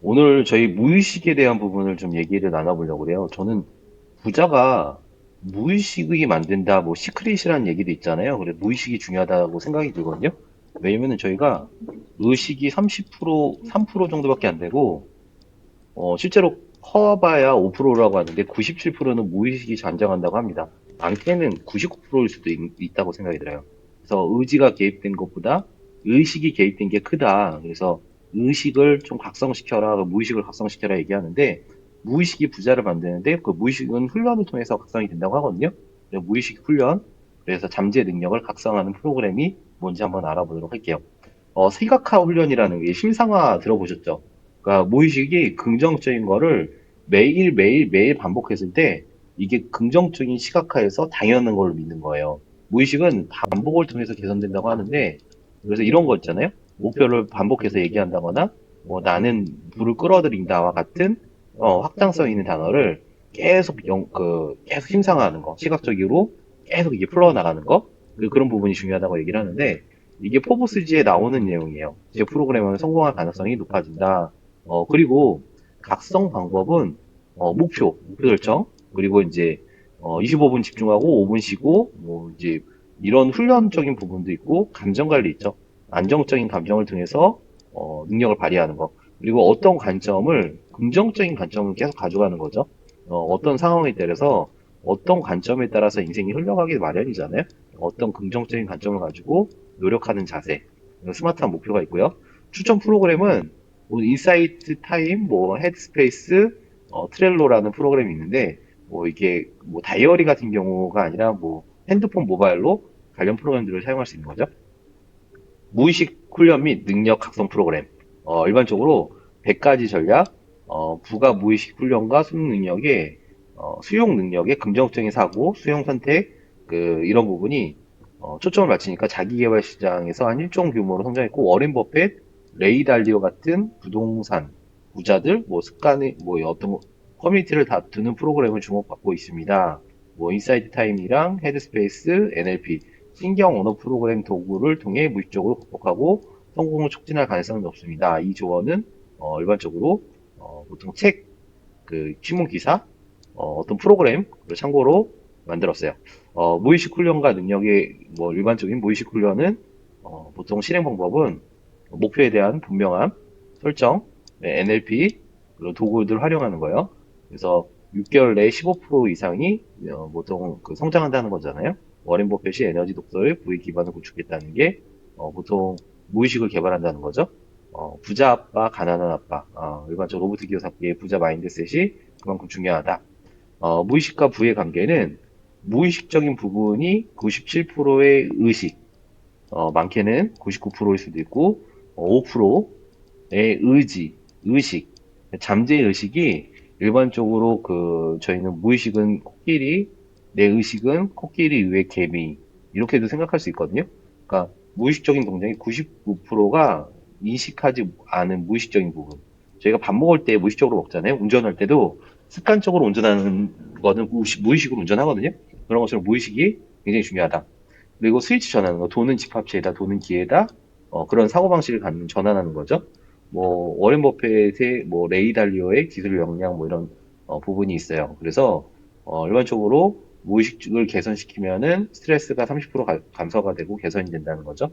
오늘 저희 무의식에 대한 부분을 좀 얘기를 나눠보려고 그래요. 저는 부자가 무의식이 만든다, 뭐 시크릿이라는 얘기도 있잖아요. 그래 무의식이 중요하다고 생각이 들거든요. 왜냐면은 저희가 의식이 30%, 3% 정도밖에 안 되고, 실제로 커봐야 5%라고 하는데 97%는 무의식이 잠정한다고 합니다. 많게는 99%일 수도 있다고 생각이 들어요. 그래서 의지가 개입된 것보다 의식이 개입된 게 크다. 그래서 의식을 좀 각성시켜라, 무의식을 각성시켜라 얘기하는데, 무의식이 부자를 만드는데 그 무의식은 훈련을 통해서 각성이 된다고 하거든요. 그래서 무의식 훈련, 그래서 잠재 능력을 각성하는 프로그램이 뭔지 한번 알아보도록 할게요. 시각화 훈련이라는 게 심상화 들어보셨죠? 그러니까 무의식이 긍정적인 거를 매일 매일 매일 반복했을 때 이게 긍정적인 시각화에서 당연한 걸 믿는 거예요. 무의식은 반복을 통해서 개선된다고 하는데, 그래서 이런 거 있잖아요. 목표를 반복해서 얘기한다거나 뭐 나는 불을 끌어들인다와 같은 확장성 있는 단어를 계속 계속 심상화하는 거, 시각적으로 계속 이게 풀어나가는 거, 그런 부분이 중요하다고 얘기를 하는데, 이게 포브스지에 나오는 내용이에요. 제 프로그램은 성공할 가능성이 높아진다. 그리고 각성 방법은 목표 설정, 그리고 이제 25분 집중하고 5분 쉬고, 뭐 이제 이런 훈련적인 부분도 있고, 감정 관리 있죠. 안정적인 감정을 통해서 능력을 발휘하는 거. 그리고 어떤 관점을, 긍정적인 관점을 계속 가져가는 거죠. 어떤 상황에 따라서 어떤 관점에 따라서 인생이 흘러가기 마련이잖아요. 어떤 긍정적인 관점을 가지고 노력하는 자세, 스마트한 목표가 있고요. 추천 프로그램은 뭐 인사이트 타임, 뭐 헤드스페이스, 트렐로라는 프로그램이 있는데, 뭐 이게 뭐 다이어리 같은 경우가 아니라 뭐 핸드폰 모바일로 관련 프로그램들을 사용할 수 있는 거죠. 무의식 훈련 및 능력 각성 프로그램. 일반적으로 100가지 전략, 부가 무의식 훈련과 수용 능력의 긍정적인 사고, 수용 선택, 이런 부분이 초점을 맞추니까 자기 개발 시장에서 한 일정 규모로 성장했고, 워렌 버핏, 레이 달리오 같은 부동산 부자들, 뭐 습관이, 뭐 어떤 커뮤니티를 다투는 프로그램을 주목받고 있습니다. 뭐 인사이트 타임이랑 헤드스페이스, NLP, 신경 언어 프로그램 도구를 통해 무의식적으로 극복하고 성공을 촉진할 가능성은 높습니다. 이 조언은 일반적으로 보통 책, 신문 기사, 떤 프로그램을 참고로 만들었어요. 무의식 훈련과 능력의 뭐 일반적인 무의식 훈련은 보통 실행 방법은 목표에 대한 분명함, 설정, 네, NLP, 그리고 도구들 활용하는 거예요. 그래서 6개월 내에 15% 이상이 보통 성장한다는 거잖아요. 워렌 버핏이 에너지 독서의 부의 기반을 구축했다는 게 보통 무의식을 개발한다는 거죠. 부자 아빠, 가난한 아빠, 일반적으로 로버트 기요사키의 부자 마인드셋이 그만큼 중요하다. 무의식과 부의 관계는 무의식적인 부분이 97%의 의식, 많게는 99%일 수도 있고, 5%의 의식, 잠재 의식이 일반적으로 저희는 무의식은 코끼리, 내 의식은 코끼리 위의 개미, 이렇게도 생각할 수 있거든요. 그러니까 무의식적인 동작이 99%가 인식하지 않은 무의식적인 부분. 저희가 밥 먹을 때 무의식적으로 먹잖아요. 운전할 때도 습관적으로 운전하는 거는 무의식으로 운전하거든요. 그런 것처럼 무의식이 굉장히 중요하다. 그리고 스위치 전하는 거, 돈은 집합체이다, 돈은 기회다, 그런 사고방식을 갖는, 전환하는 거죠. 뭐, 워렌 버핏의, 뭐, 레이 달리오의 기술 역량, 뭐, 이런, 부분이 있어요. 그래서, 일반적으로 무의식을 개선시키면은 스트레스가 30% 감소가 되고 개선이 된다는 거죠.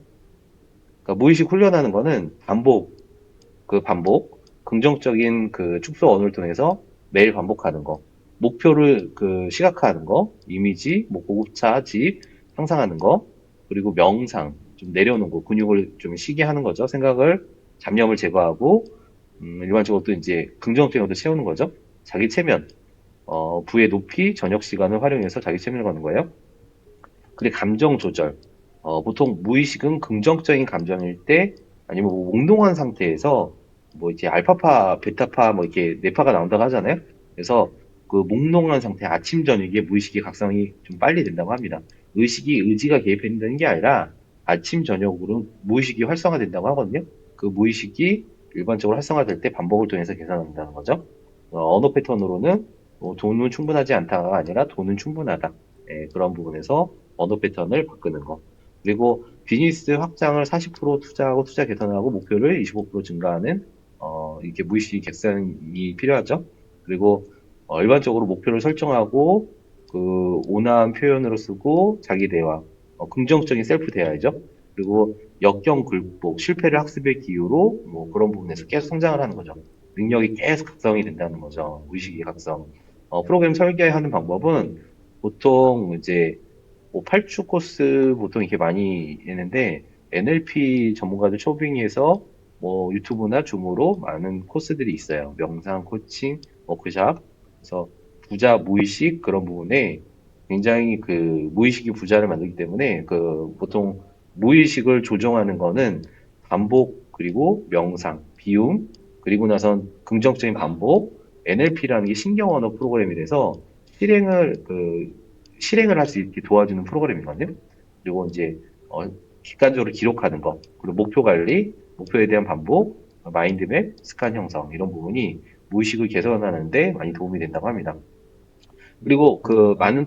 그러니까 무의식 훈련하는 거는 반복, 긍정적인 축소 언어를 통해서 매일 반복하는 거, 목표를 시각화하는 거, 이미지, 뭐 고급차, 집, 상상하는 거, 그리고 명상, 좀 내려놓는 거, 근육을 좀 쉬게 하는 거죠. 잡념을 제거하고, 일반적으로 또 이제 긍정적인 것도 채우는 거죠. 자기 체면, 부의 높이, 저녁 시간을 활용해서 자기 체면을 거는 거예요. 그리고 감정 조절. 보통 무의식은 긍정적인 감정일 때, 아니면 뭐 몽롱한 상태에서, 뭐 이제 알파파, 베타파, 뭐 이렇게 뇌파가 나온다고 하잖아요. 그래서 그 몽롱한 상태, 아침, 저녁에 무의식의 각성이 좀 빨리 된다고 합니다. 의지가 개입된다는 게 아니라 아침, 저녁으로 무의식이 활성화된다고 하거든요. 그 무의식이 일반적으로 활성화될 때 반복을 통해서 개선한다는 거죠. 언어 패턴으로는 돈은 충분하지 않다가 아니라 돈은 충분하다. 예, 그런 부분에서 언어 패턴을 바꾸는 거. 그리고 비즈니스 확장을 40% 투자하고 투자 개선하고 목표를 25% 증가하는 이렇게 무의식 객관이 필요하죠. 그리고 일반적으로 목표를 설정하고 그 온화한 표현으로 쓰고 자기 대화, 긍정적인 셀프 대화이죠. 그리고 역경 극복, 실패를 학습의 기회로 뭐 그런 부분에서 계속 성장을 하는 거죠. 능력이 계속 각성이 된다는 거죠. 무의식의 각성. 프로그램 설계하는 방법은 보통 이제 뭐 8주 코스 보통 이렇게 많이 했는데 NLP 전문가들 초빙해서 뭐 유튜브나 줌으로 많은 코스들이 있어요. 명상, 코칭, 워크샵. 그래서 부자 무의식 그런 부분에 굉장히 그 무의식이 부자를 만들기 때문에 그 보통 무의식을 조정하는 거는 반복 그리고 명상, 비움 그리고 나선 긍정적인 반복 NLP라는 게 신경 언어 프로그램이라서 실행을 할 수 있게 도와주는 프로그램이거든요. 그리고 이제 객관적으로 기록하는 거, 그리고 목표 관리, 목표에 대한 반복, 마인드맵, 습관 형성 이런 부분이 무의식을 개선하는데 많이 도움이 된다고 합니다. 그리고 그 많은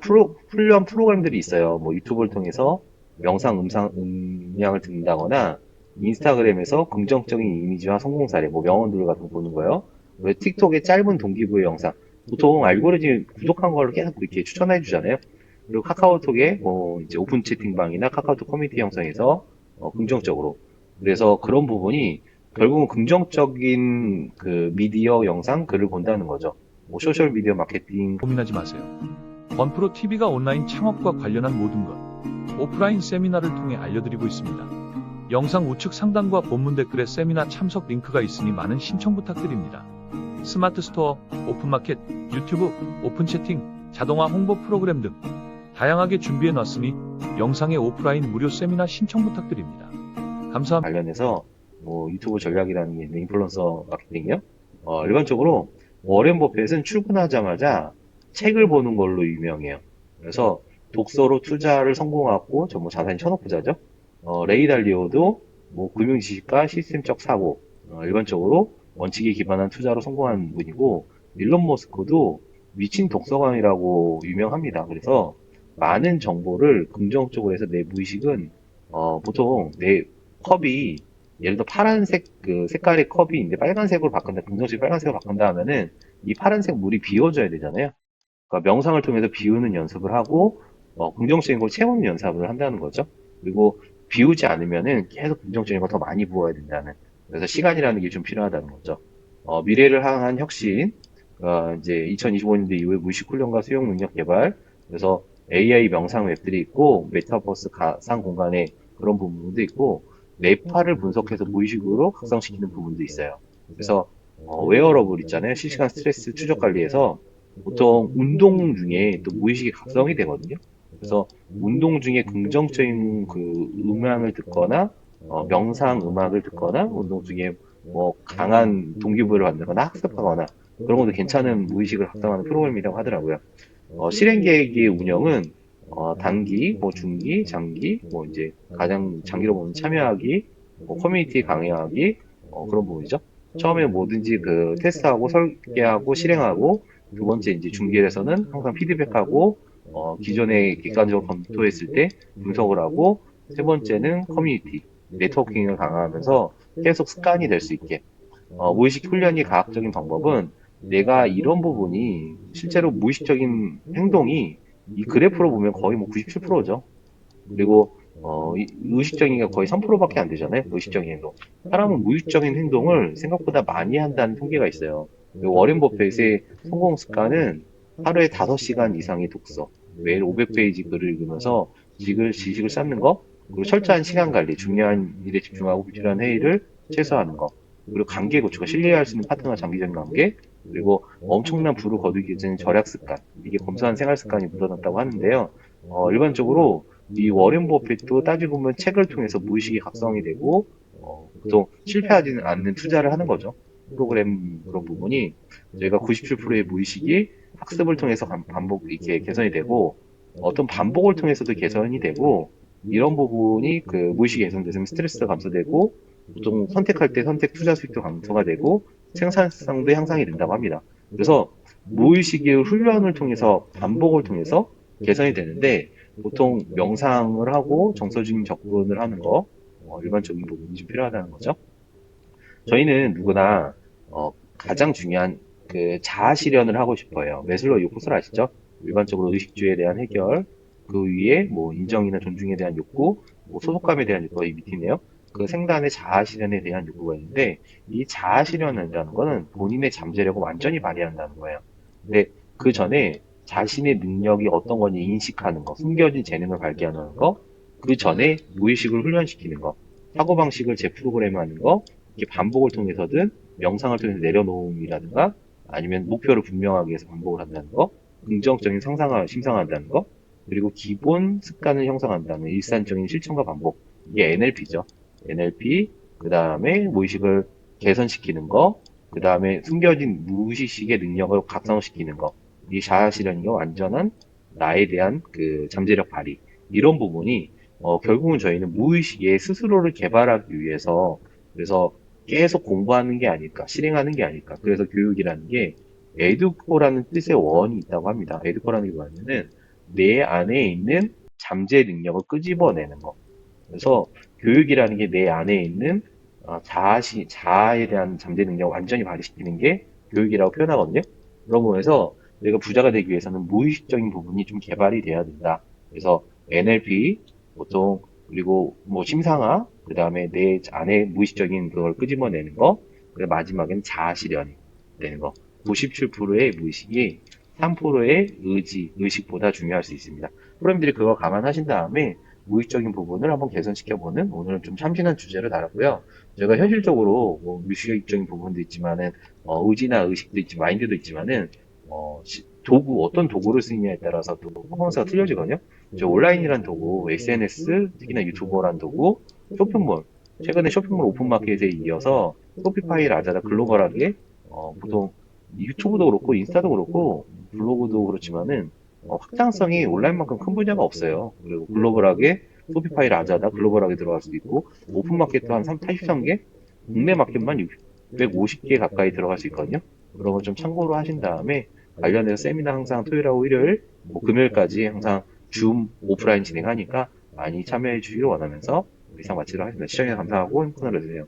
훈련 프로그램들이 있어요. 뭐 유튜브를 통해서 명상 음량을 듣는다거나 인스타그램에서 긍정적인 이미지와 성공 사례, 뭐 명언들 같은 거 보는 거예요. 왜 틱톡의 짧은 동기부여 영상, 보통 알고리즘이 부족한 걸로 계속 이렇게 추천해 주잖아요. 그리고 카카오톡에 뭐 이제 오픈 채팅방이나 카카오톡 커뮤니티 형성에서 긍정적으로. 그래서 그런 부분이 결국은 긍정적인 그 미디어 영상 글을 본다는 거죠. 뭐 소셜 미디어 마케팅. 고민하지 마세요. 건프로 TV가 온라인 창업과 관련한 모든 것, 오프라인 세미나를 통해 알려드리고 있습니다. 영상 우측 상단과 본문 댓글에 세미나 참석 링크가 있으니 많은 신청 부탁드립니다. 스마트 스토어, 오픈마켓, 유튜브, 오픈 채팅, 자동화 홍보 프로그램 등 다양하게 준비해 놨으니 영상의 오프라인 무료 세미나 신청 부탁드립니다. 감사합니다. 관련해서 뭐 유튜브 전략이라는 게 있는 인플루언서 마케팅이요. 일반적으로 워렌 버핏은 출근하자마자 책을 보는 걸로 유명해요. 그래서 독서로 투자를 성공하고 전부 자산이 천억 부자죠. 레이 달리오도 뭐 금융 지식과 시스템적 사고, 일반적으로 원칙에 기반한 투자로 성공한 분이고, 일론 머스크도 미친 독서광이라고 유명합니다. 그래서 많은 정보를 긍정적으로 해서 내 무의식은 보통 내 컵이 예를 들어 파란색 그 색깔의 컵이 이제 빨간색으로 바꾼다, 긍정식 빨간색으로 바꾼다 하면은 이 파란색 물이 비워져야 되잖아요. 그러니까 명상을 통해서 비우는 연습을 하고 긍정적인 걸 채우는 연습을 한다는 거죠. 그리고 비우지 않으면은 계속 긍정적인 걸 더 많이 부어야 된다는. 그래서 시간이라는 게 좀 필요하다는 거죠. 미래를 향한 혁신, 이제 2025년도 이후에 무의식 훈련과 수용 능력 개발, 그래서 AI 명상 웹들이 있고 메타버스 가상 공간에 그런 부분도 있고 뇌파를 분석해서 무의식으로 각성시키는 부분도 있어요. 그래서 웨어러블 있잖아요. 실시간 스트레스 추적 관리에서 보통 운동 중에 또 무의식이 각성이 되거든요. 그래서 운동 중에 긍정적인 그 음악을 듣거나 명상 음악을 듣거나 운동 중에 뭐 강한 동기부여를 받거나 학습하거나 그런 것도 괜찮은 무의식을 각성하는 프로그램이라고 하더라고요. 실행 계획의 운영은 단기, 뭐 중기, 장기, 뭐 이제 가장 장기로 보면 참여하기, 뭐 커뮤니티 강의하기, 그런 부분이죠. 처음에 뭐든지 그 테스트하고 설계하고 실행하고 두 번째 이제 중기에서는 항상 피드백하고 기존에 객관적으로 검토했을 때 분석을 하고 세 번째는 커뮤니티, 네트워킹을 강화하면서 계속 습관이 될 수 있게 무의식 훈련이 과학적인 방법은 내가 이런 부분이 실제로 무의식적인 행동이 이 그래프로 보면 거의 뭐 97%죠. 그리고 의식적인 게 거의 3%밖에 안 되잖아요. 의식적인 행동. 사람은 무의식적인 행동을 생각보다 많이 한다는 통계가 있어요. 워렌 버핏의 성공 습관은 하루에 5시간 이상의 독서, 매일 500페이지 글을 읽으면서 지식을 쌓는 거, 그리고 철저한 시간 관리, 중요한 일에 집중하고 불필요한 회의를 최소화하는 거, 그리고 관계 구축, 신뢰할 수 있는 파트너와 장기적인 관계, 그리고 엄청난 부를 거두기 위해서는 절약 습관, 이게 검소한 생활 습관이 묻어났다고 하는데요. 일반적으로 이 워렌 버핏도 따지고 보면 책을 통해서 무의식이 각성이 되고 보통 실패하지는 않는 투자를 하는 거죠. 프로그램 그런 부분이 저희가 97%의 무의식이 학습을 통해서 반복 이렇게 개선이 되고 어떤 반복을 통해서도 개선이 되고 이런 부분이 그 무의식이 개선돼서 스트레스도 감소되고 보통 선택할 때 선택 투자 수익도 감소가 되고 생산성도 향상이 된다고 합니다. 그래서 무의식의 훈련을 통해서 반복을 통해서 개선이 되는데 보통 명상을 하고 정서적인 접근을 하는 거 일반적인 부분이 좀 필요하다는 거죠. 저희는 누구나 가장 중요한 그 자아 실현을 하고 싶어요. 매슬로우 욕구설 아시죠? 일반적으로 의식주에 대한 해결, 그 위에 뭐 인정이나 존중에 대한 욕구, 뭐 소속감에 대한 욕구가 이 밑이네요. 그 생단의 자아 실현에 대한 욕구가 있는데 이 자아 실현이라는 거는 본인의 잠재력을 완전히 발휘한다는 거예요. 근데 그 전에 자신의 능력이 어떤 건지 인식하는 거, 숨겨진 재능을 발견하는 거, 그 전에 무의식을 훈련시키는 거, 사고방식을 재프로그램하는 거, 이렇게 반복을 통해서든 명상을 통해서 내려놓음이라든가 아니면 목표를 분명하게 해서 반복을 한다는 거, 긍정적인 상상을 심상한다는 거, 그리고 기본 습관을 형성한다는 일산적인 실천과 반복. 이게 NLP죠. NLP, 그 다음에 무의식을 개선시키는 거, 그 다음에 숨겨진 무의식의 능력을 각성시키는 거. 이 자아실현이 완전한 나에 대한 그 잠재력 발휘. 이런 부분이 결국은 저희는 무의식의 스스로를 개발하기 위해서 그래서 계속 공부하는 게 아닐까, 실행하는 게 아닐까. 그래서 교육이라는 게 에듀코라는 뜻의 원이 있다고 합니다. 에듀코라는 게 뭐냐면은 내 안에 있는 잠재 능력을 끄집어내는 거. 그래서 교육이라는 게 내 안에 있는 자아에 대한 잠재 능력을 완전히 발휘시키는 게 교육이라고 표현하거든요. 그런 부분에서 내가 부자가 되기 위해서는 무의식적인 부분이 좀 개발이 돼야 된다. 그래서 NLP, 보통, 그리고 뭐 심상화, 그 다음에 내 안에 무의식적인 그걸 끄집어내는 거, 그리고 마지막엔 자아 실현이 되는 거. 97%의 무의식이 3%의 의식보다 중요할 수 있습니다. 프로님들이 그거 감안하신 다음에 무의식적인 부분을 한번 개선시켜보는 오늘은 좀 참신한 주제를 다뤘고요. 제가 현실적으로 뭐 무의식적인 부분도 있지만은 의지나 의식도 있지 마인드도 있지만은 어떤 도구를 쓰느냐에 따라서 또 퍼포먼스가 틀려지거든요. 저 온라인이란 도구, SNS, 특히나 유튜버란 도구, 쇼핑몰, 최근에 쇼핑몰 오픈마켓에 이어서 쇼피파이, 라자다 글로벌하게 보통 유튜브도 그렇고 인스타도 그렇고 블로그도 그렇지만은 확장성이 온라인만큼 큰 분야가 없어요. 그리고 글로벌하게 쇼피파이, 라자다 글로벌하게 들어갈 수도 있고 오픈마켓도 한 83개, 국내 마켓만 650개 가까이 들어갈 수 있거든요. 그런 걸 좀 참고로 하신 다음에 관련해서 세미나 항상 토요일하고 일요일, 뭐 금요일까지 항상 줌 오프라인 진행하니까 많이 참여해 주시길 원하면서 이상 마치도록 하겠습니다. 시청해주셔서 감사하고 행복한 하루 되세요.